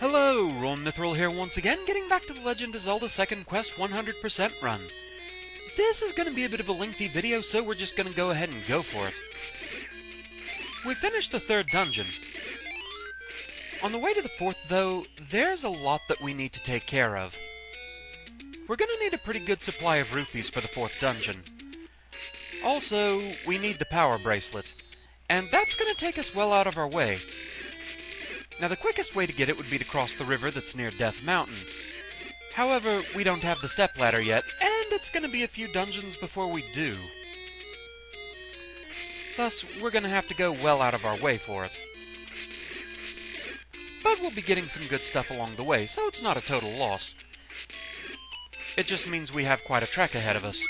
Hello, Ron Mithril here once again, getting back to the Legend of Zelda Second Quest 100% run. This is going to be a bit of a lengthy video, so we're just going to go ahead and go for it. We finished the third dungeon. On the way to the fourth, though, there's a lot that we need to take care of. We're going to need a pretty good supply of rupees for the fourth dungeon. Also, we need the Power Bracelet, and that's going to take us well out of our way. Now, the quickest way to get it would be to cross the river that's near Death Mountain. However, we don't have the stepladder yet, and it's going to be a few dungeons before we do. Thus, we're going to have to go well out of our way for it. But we'll be getting some good stuff along the way, so it's not a total loss. It just means we have quite a trek ahead of us.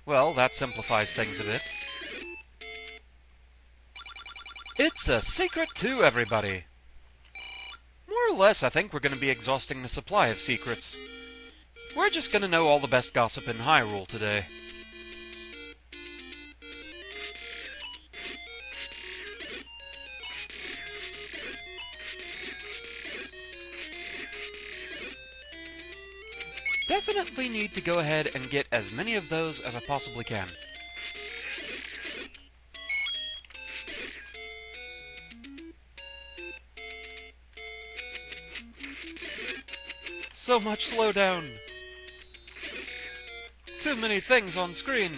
Well, that simplifies things a bit. It's a secret to everybody. More or less, I think we're going to be exhausting the supply of secrets. We're just going to know all the best gossip in Hyrule today. Definitely need to go ahead and get as many of those as I possibly can. So much slowdown. Too many things on screen.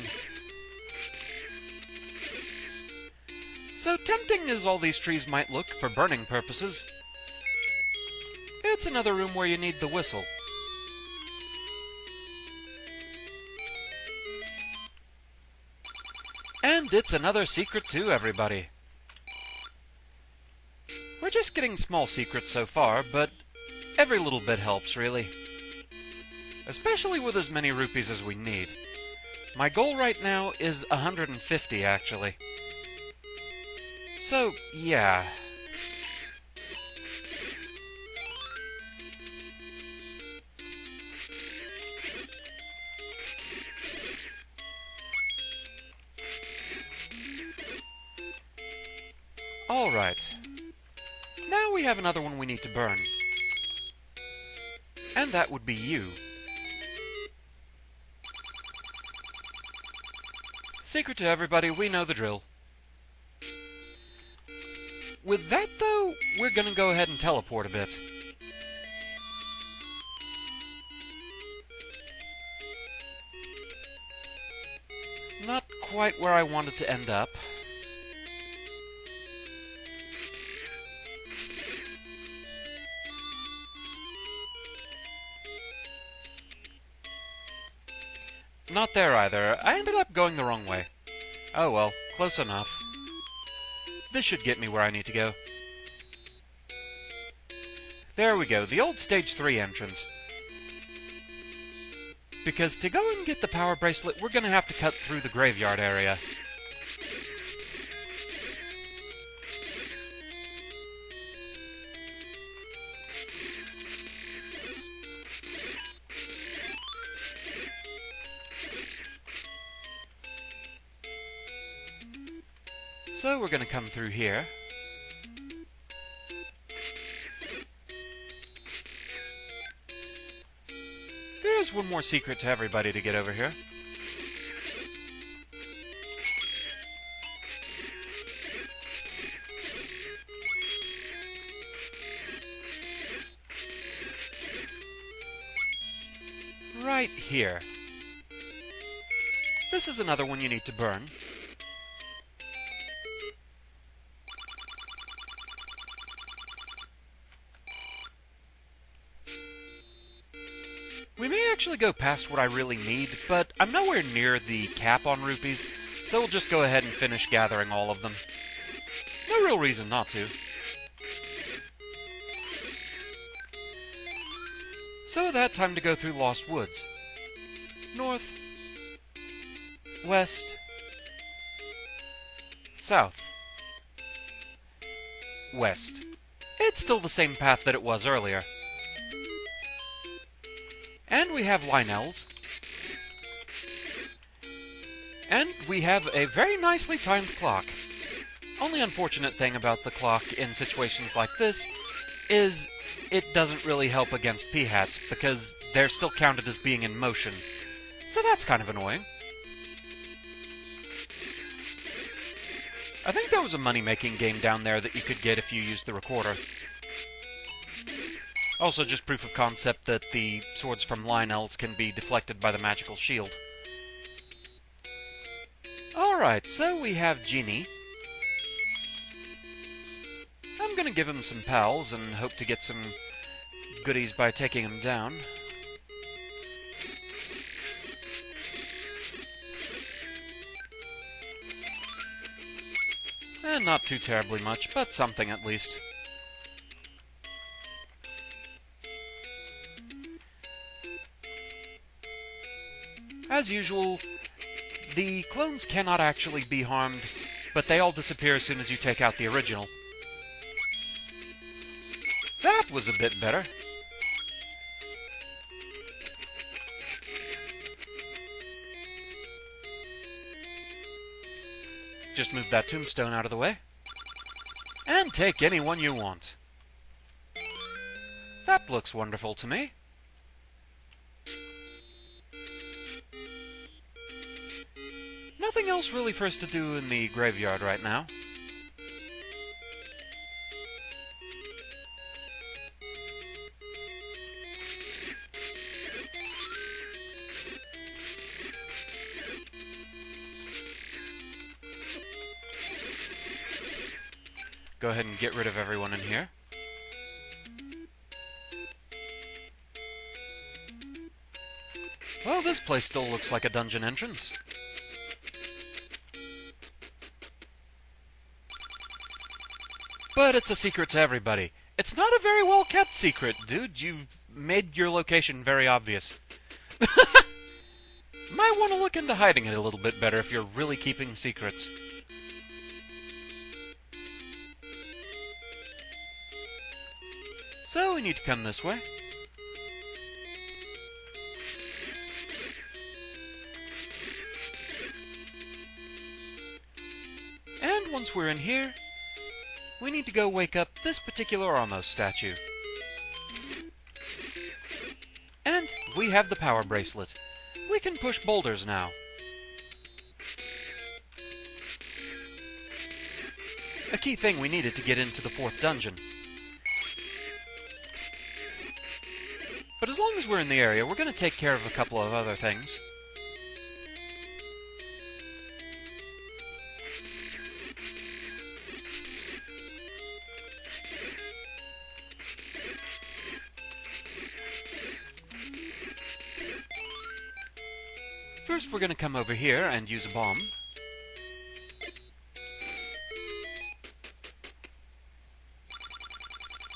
So tempting as all these trees might look for burning purposes, it's another room where you need the whistle. And it's another secret to everybody. We're just getting small secrets so far, but every little bit helps, really. Especially with as many rupees as we need. My goal right now is 150, actually. So, yeah. Alright. Now we have another one we need to burn. And that would be you. Secret to everybody, we know the drill. With that, though, we're gonna go ahead and teleport a bit. Not quite where I wanted to end up. Not there either. I ended up going the wrong way. Oh well, close enough. This should get me where I need to go. There we go, the old Stage 3 entrance. Because to go and get the Power Bracelet, we're gonna have to cut through the graveyard area. So we're going to come through here. There's one more secret to everybody to get over here. Right here. This is another one you need to burn. We may actually go past what I really need, but I'm nowhere near the cap on rupees, so we'll just go ahead and finish gathering all of them. No real reason not to. So with that, time to go through Lost Woods. North, west, south, west. It's still the same path that it was earlier. And we have Lionel's. And we have a very nicely timed clock. Only unfortunate thing about the clock in situations like this is it doesn't really help against P-hats, because they're still counted as being in motion. So that's kind of annoying. I think there was a money-making game down there that you could get if you used the recorder. Also, just proof of concept that the swords from Lionel's can be deflected by the magical shield. Alright, so we have Genie. I'm gonna give him some pals and hope to get some goodies by taking him down. And not too terribly much, but something at least. As usual, the clones cannot actually be harmed, but they all disappear as soon as you take out the original. That was a bit better. Just move that tombstone out of the way. And take anyone you want. That looks wonderful to me. Nothing else really for us to do in the graveyard right now. Go ahead and get rid of everyone in here. Well, this place still looks like a dungeon entrance. But it's a secret to everybody. It's not a very well-kept secret, dude. You've made your location very obvious. Might want to look into hiding it a little bit better if you're really keeping secrets. So we need to come this way. And once we're in here, we need to go wake up this particular Armos statue. And we have the Power Bracelet. We can push boulders now. A key thing we needed to get into the 4th dungeon. But as long as we're in the area, we're going to take care of a couple of other things. First, we're going to come over here and use a bomb.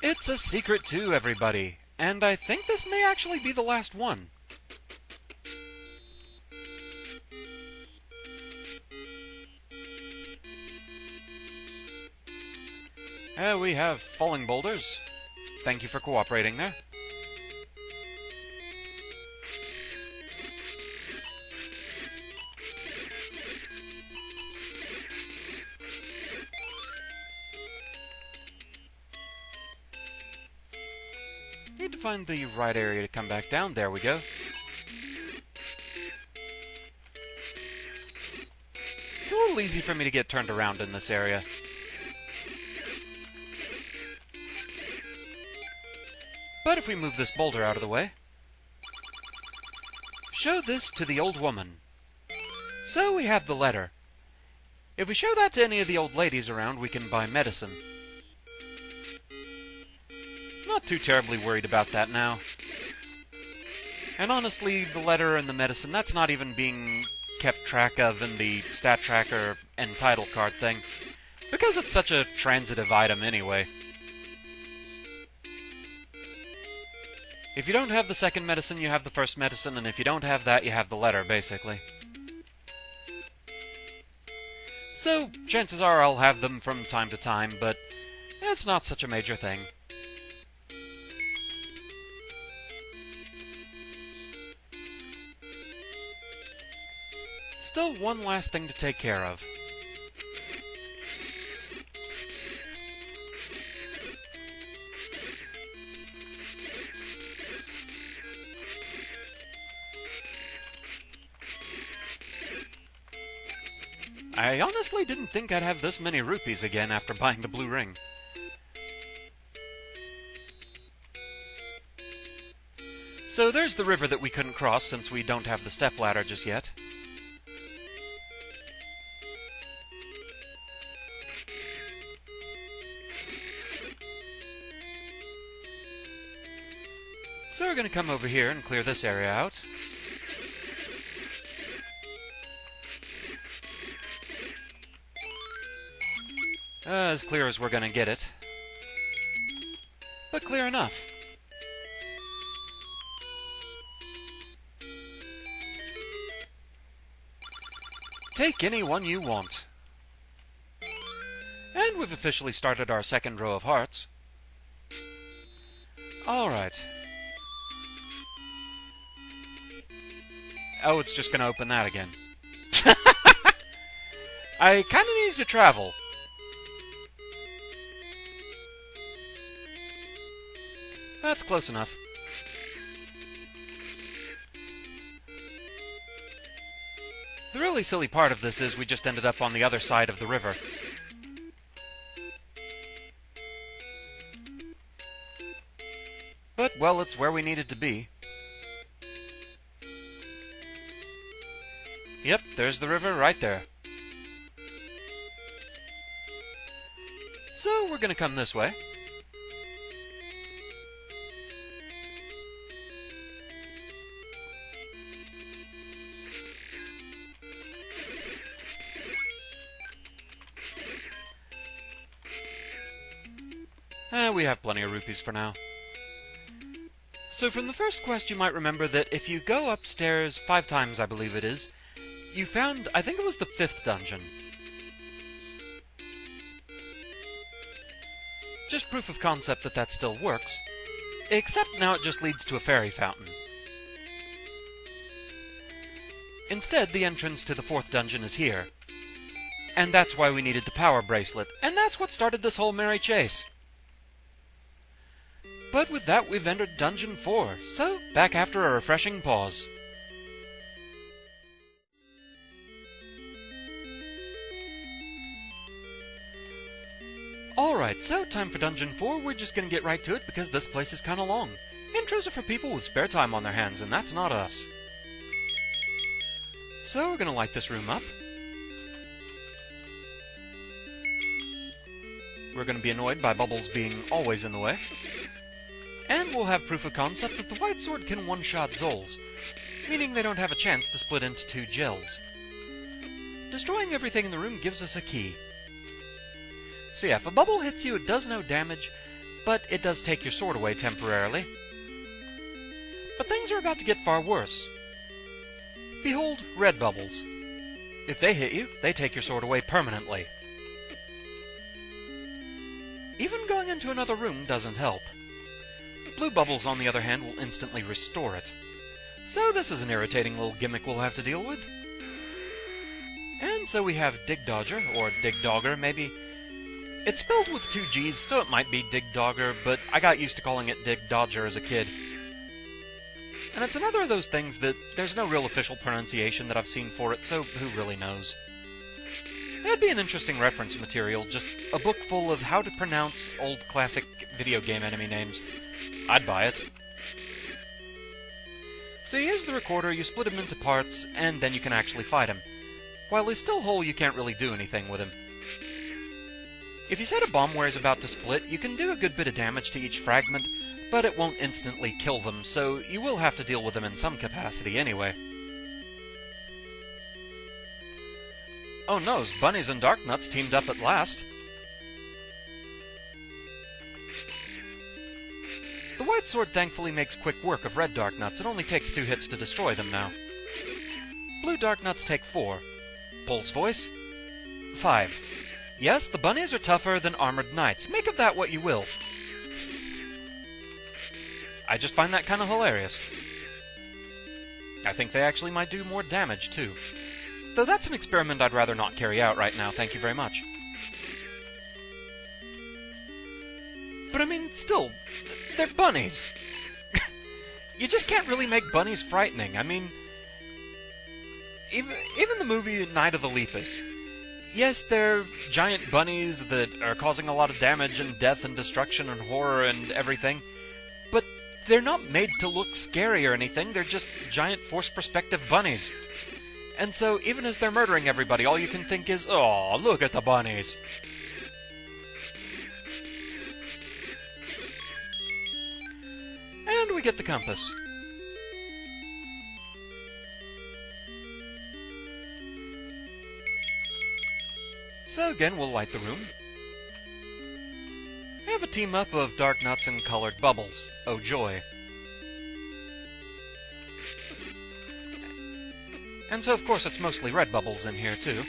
It's a secret too, everybody. And I think this may actually be the last one. We have falling boulders. Thank you for cooperating there. Need to find the right area to come back down. There we go. It's a little easy for me to get turned around in this area. But if we move this boulder out of the way... Show this to the old woman. So we have the letter. If we show that to any of the old ladies around, we can buy medicine. Not too terribly worried about that now. And honestly, the letter and the medicine, that's not even being kept track of in the stat tracker and title card thing, because it's such a transitive item anyway. If you don't have the second medicine, you have the first medicine, and if you don't have that, you have the letter, basically. So, chances are I'll have them from time to time, but it's not such a major thing. Still one last thing to take care of. I honestly didn't think I'd have this many rupees again after buying the blue ring. So there's the river that we couldn't cross since we don't have the stepladder just yet. So we're going to come over here and clear this area out. As clear as we're going to get it. But clear enough. Take any one you want. And we've officially started our second row of hearts. Alright. Oh, it's just going to open that again. I kind of need to travel. That's close enough. The really silly part of this is we just ended up on the other side of the river. But, well, it's where we needed to be. Yep, there's the river right there. So, we're gonna come this way. We have plenty of rupees for now. So from the first quest you might remember that if you go upstairs 5 times, I believe it is, you found, I think it was the 5th dungeon. Just proof of concept that that still works, except now it just leads to a fairy fountain. Instead, the entrance to the 4th dungeon is here. And that's why we needed the Power Bracelet, and that's what started this whole merry chase. But with that, we've entered Dungeon 4, so back after a refreshing pause. Alright, so time for Dungeon 4. We're just gonna get right to it because this place is kinda long. Intros are for people with spare time on their hands, and that's not us. So we're gonna light this room up. We're gonna be annoyed by bubbles being always in the way. And we'll have proof of concept that the White Sword can one-shot Zols, meaning they don't have a chance to split into 2 gels. Destroying everything in the room gives us a key. So yeah, if a bubble hits you, it does no damage, but it does take your sword away temporarily. But things are about to get far worse. Behold, red bubbles. If they hit you, they take your sword away permanently. Even going into another room doesn't help. Blue bubbles, on the other hand, will instantly restore it. So this is an irritating little gimmick we'll have to deal with. And so we have Dig Dodger, or Dig Dogger, maybe. It's spelled with 2 G's, so it might be Dig Dogger, but I got used to calling it Dig Dodger as a kid. And it's another of those things that there's no real official pronunciation that I've seen for it, so who really knows? That'd be an interesting reference material, just a book full of how to pronounce old classic video game enemy names. I'd buy it. So here's the recorder, you split him into parts, and then you can actually fight him. While he's still whole, you can't really do anything with him. If you set a bomb where he's about to split, you can do a good bit of damage to each fragment, but it won't instantly kill them, so you will have to deal with them in some capacity anyway. Oh no, Bunnies and Darknuts teamed up at last. The White Sword thankfully makes quick work of red Darknuts. It only takes 2 hits to destroy them now. Blue Darknuts take 4. Pulse Voice? 5. Yes, the bunnies are tougher than armored knights. Make of that what you will. I just find that kind of hilarious. I think they actually might do more damage, too. Though that's an experiment I'd rather not carry out right now, thank you very much. But I mean, still, they're bunnies. You just can't really make bunnies frightening. I mean, even the movie Night of the Lepus, yes, they're giant bunnies that are causing a lot of damage and death and destruction and horror and everything, but they're not made to look scary or anything, they're just giant forced perspective bunnies. And so, even as they're murdering everybody, all you can think is, "Aw, look at the bunnies." And we get the compass. So again, we'll light the room. I have a team-up of dark nuts and colored bubbles. Oh joy. And so, of course, it's mostly red bubbles in here, too.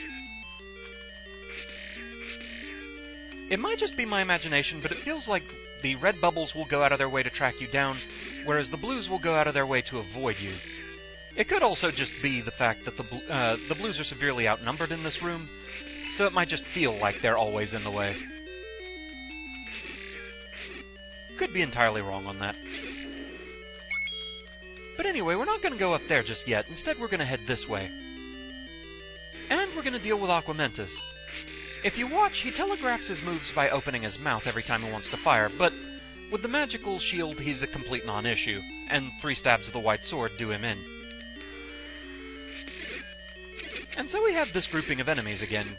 It might just be my imagination, but it feels like the red bubbles will go out of their way to track you down, whereas the blues will go out of their way to avoid you. It could also just be the fact that the blues are severely outnumbered in this room, so it might just feel like they're always in the way. Could be entirely wrong on that. But anyway, we're not going to go up there just yet. Instead, we're going to head this way. And we're going to deal with Aquamentus. If you watch, he telegraphs his moves by opening his mouth every time he wants to fire, but with the magical shield, he's a complete non-issue, and 3 stabs of the white sword do him in. And so we have this grouping of enemies again.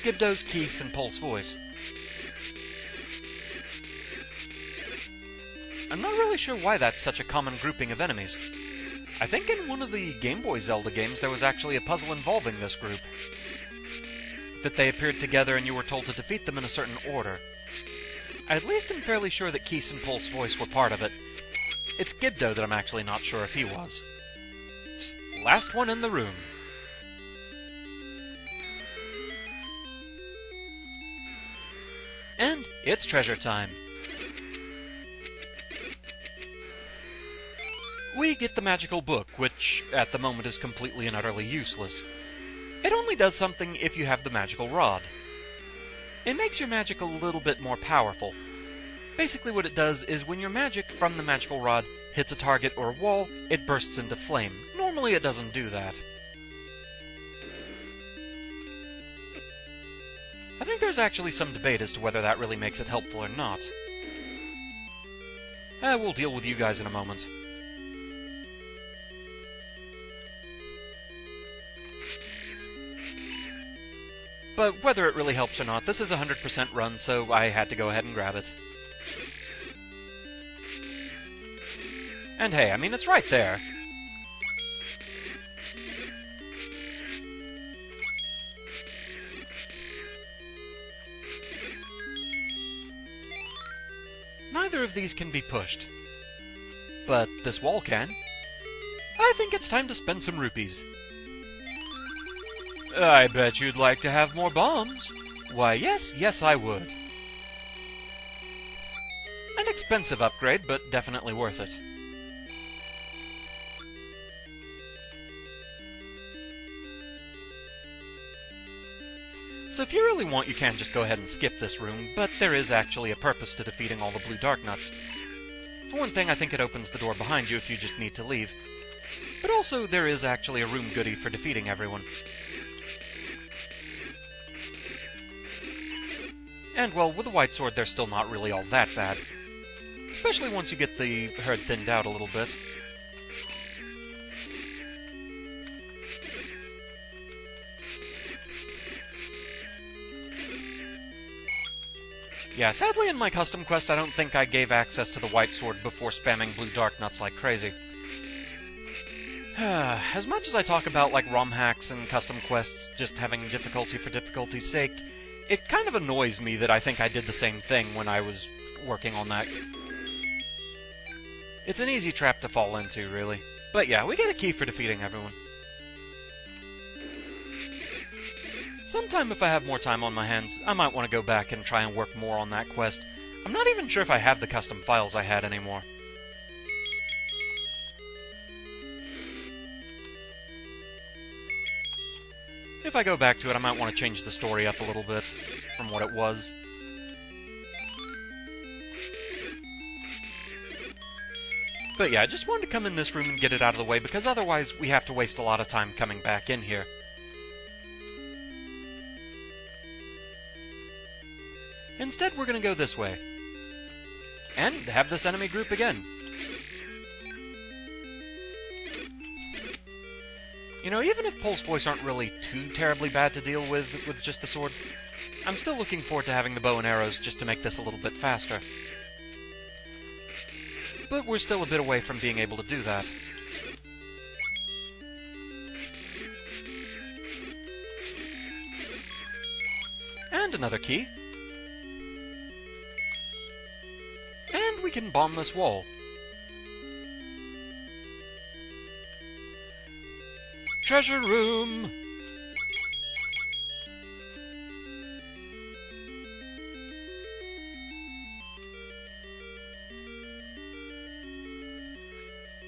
Gibdo's, Keith's, and Pol's voice. I'm not really sure why that's such a common grouping of enemies. I think in one of the Game Boy Zelda games there was actually a puzzle involving this group. That they appeared together and you were told to defeat them in a certain order. I at least am fairly sure that Keith and Pol's voice were part of it. It's Gibdo that I'm actually not sure if he was. It's last one in the room. And it's treasure time. We get the magical book, which at the moment is completely and utterly useless. It only does something if you have the magical rod. It makes your magic a little bit more powerful. Basically what it does is when your magic from the magical rod hits a target or a wall, it bursts into flame. Normally it doesn't do that. I think there's actually some debate as to whether that really makes it helpful or not. We'll deal with you guys in a moment. But whether it really helps or not, this is a 100% run, so I had to go ahead and grab it. And hey, I mean, it's right there. Neither of these can be pushed. But this wall can. I think it's time to spend some rupees. I bet you'd like to have more bombs. Why, yes, I would. An expensive upgrade, but definitely worth it. So if you really want, you can just go ahead and skip this room, but there is actually a purpose to defeating all the blue dark nuts. For one thing, I think it opens the door behind you if you just need to leave. But also, there is actually a room goodie for defeating everyone. And, well, with a white sword, they're still not really all that bad. Especially once you get the herd thinned out a little bit. Yeah, sadly in my custom quest, I don't think I gave access to the white sword before spamming blue dark nuts like crazy. As much as I talk about, like, ROM hacks and custom quests just having difficulty for difficulty's sake, it kind of annoys me that I think I did the same thing when I was working on that. It's an easy trap to fall into, really. But yeah, we get a key for defeating everyone. Sometime if I have more time on my hands, I might want to go back and try and work more on that quest. I'm not even sure if I have the custom files I had anymore. If I go back to it, I might want to change the story up a little bit from what it was. But yeah, I just wanted to come in this room and get it out of the way, because otherwise we have to waste a lot of time coming back in here. Instead, we're going to go this way. And have this enemy group again. You know, even if Pulse Voice aren't really too terribly bad to deal with just the sword, I'm still looking forward to having the bow and arrows just to make this a little bit faster. But we're still a bit away from being able to do that. And another key. And we can bomb this wall. Treasure room!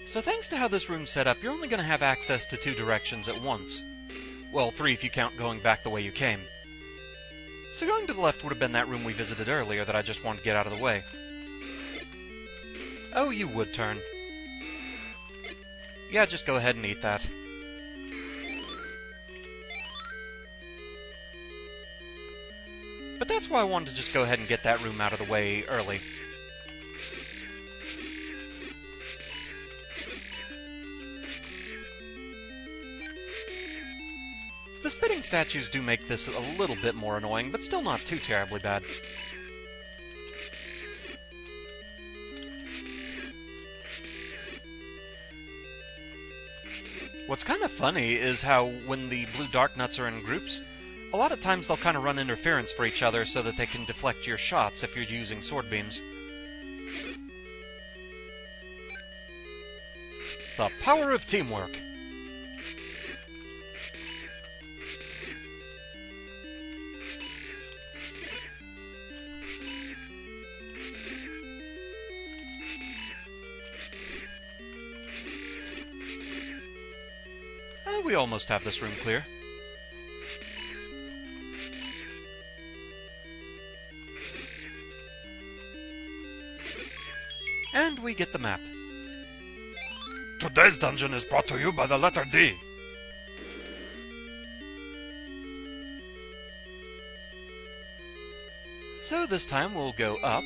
So thanks to how this room's set up, you're only going to have access to 2 directions at once. Well, 3 if you count going back the way you came. So going to the left would have been that room we visited earlier that I just wanted to get out of the way. Oh, you would turn. Yeah, just go ahead and eat that. But that's why I wanted to just go ahead and get that room out of the way early. The spitting statues do make this a little bit more annoying, but still not too terribly bad. What's kind of funny is how when the blue dark nuts are in groups, a lot of times they'll kind of run interference for each other so that they can deflect your shots if you're using sword beams. The power of teamwork! We almost have this room clear. And we get the map. Today's dungeon is brought to you by the letter D. So this time we'll go up.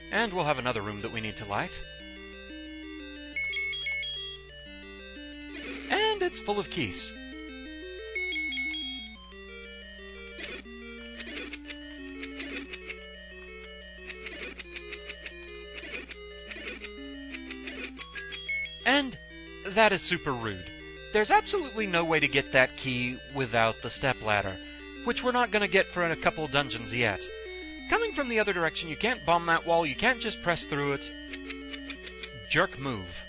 And we'll have another room that we need to light. And it's full of keys. And that is super rude. There's absolutely no way to get that key without the stepladder, which we're not going to get for a couple dungeons yet. Coming from the other direction, you can't bomb that wall, you can't just press through it. Jerk move.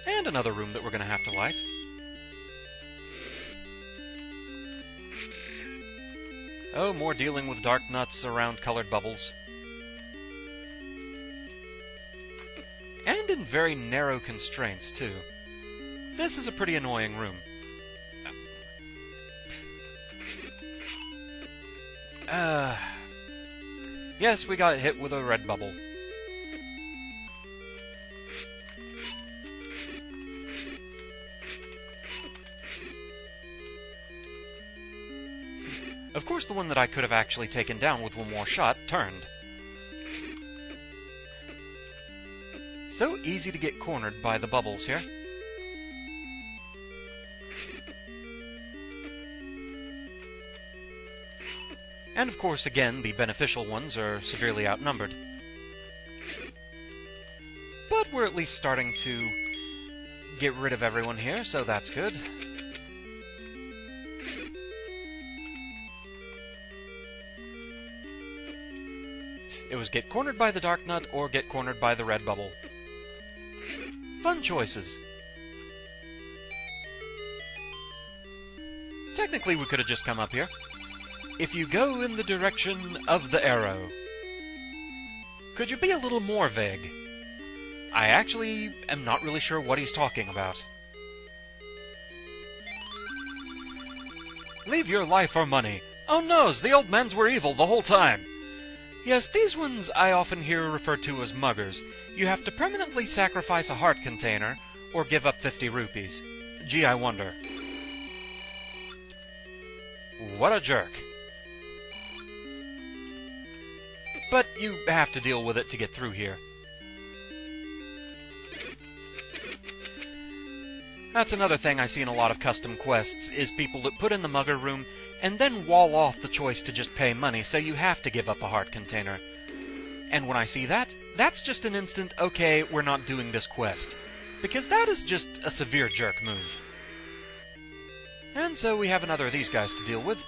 And another room that we're going to have to light. Oh, more dealing with dark nuts around colored bubbles. And in very narrow constraints, too. This is a pretty annoying room. Yes, we got hit with a red bubble. Of course, the one that I could have actually taken down with one more shot turned. So easy to get cornered by the bubbles here. And of course, again, the beneficial ones are severely outnumbered. But we're at least starting to get rid of everyone here, so that's good. It was get cornered by the dark nut or get cornered by the red bubble. Fun choices. Technically, we could have just come up here. If you go in the direction of the arrow. Could you be a little more vague? I actually am not really sure what he's talking about. Leave your life or money. Oh noes, the old mens were evil the whole time. Yes, these ones I often hear referred to as muggers. You have to permanently sacrifice a heart container, or give up 50 rupees. Gee, I wonder. What a jerk. But you have to deal with it to get through here. That's another thing I see in a lot of custom quests, is people that put in the Mugger Room and then wall off the choice to just pay money, so you have to give up a heart container. And when I see that, that's just an instant, okay, we're not doing this quest. Because that is just a severe jerk move. And so we have another of these guys to deal with.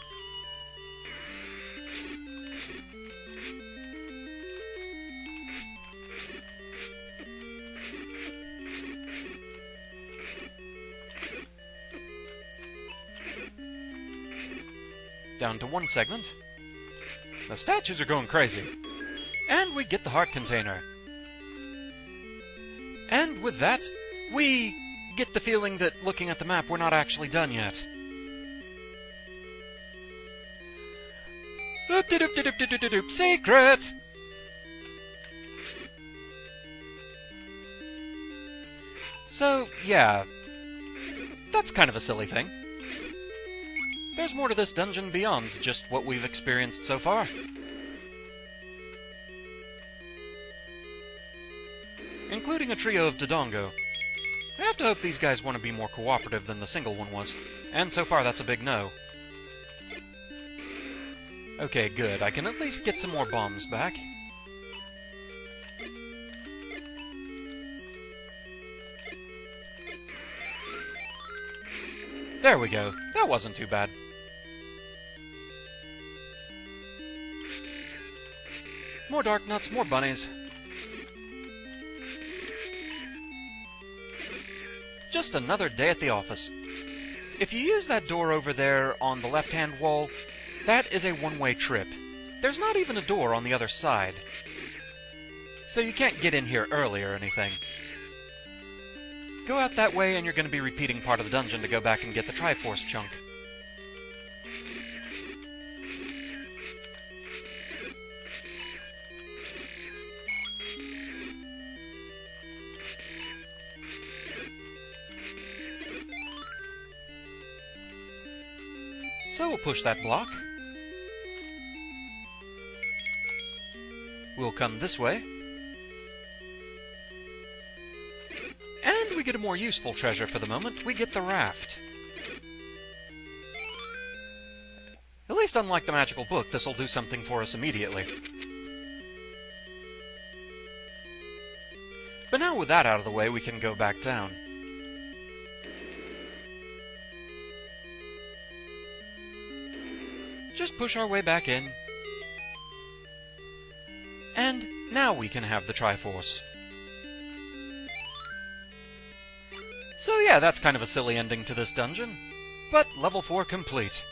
Down to one segment. The statues are going crazy. And we get the heart container. And with that, we get the feeling that, looking at the map, we're not actually done yet. Oop-de-doop-de-doop-de-doop-de-doop. Secret! So, yeah. That's kind of a silly thing. There's more to this dungeon beyond just what we've experienced so far. Including a trio of Dodongo. I have to hope these guys want to be more cooperative than the single one was. And so far that's a big no. Okay, good. I can at least get some more bombs back. There we go. That wasn't too bad. More dark nuts, more bunnies. Just another day at the office. If you use that door over there on the left-hand wall, that is a one-way trip. There's not even a door on the other side. So you can't get in here early or anything. Go out that way and you're going to be repeating part of the dungeon to go back and get the Triforce chunk. So we'll push that block. We'll come this way. And we get a more useful treasure for the moment. We get the raft. At least unlike the magical book, this will do something for us immediately. But now with that out of the way, we can go back down. Just push our way back in. And now we can have the Triforce. So yeah, that's kind of a silly ending to this dungeon. But level 4 complete.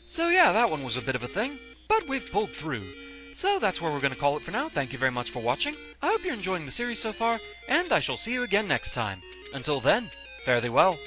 So yeah, that one was a bit of a thing, but we've pulled through. So that's where we're going to call it for now. Thank you very much for watching. I hope you're enjoying the series so far, and I shall see you again next time. Until then, fare thee well.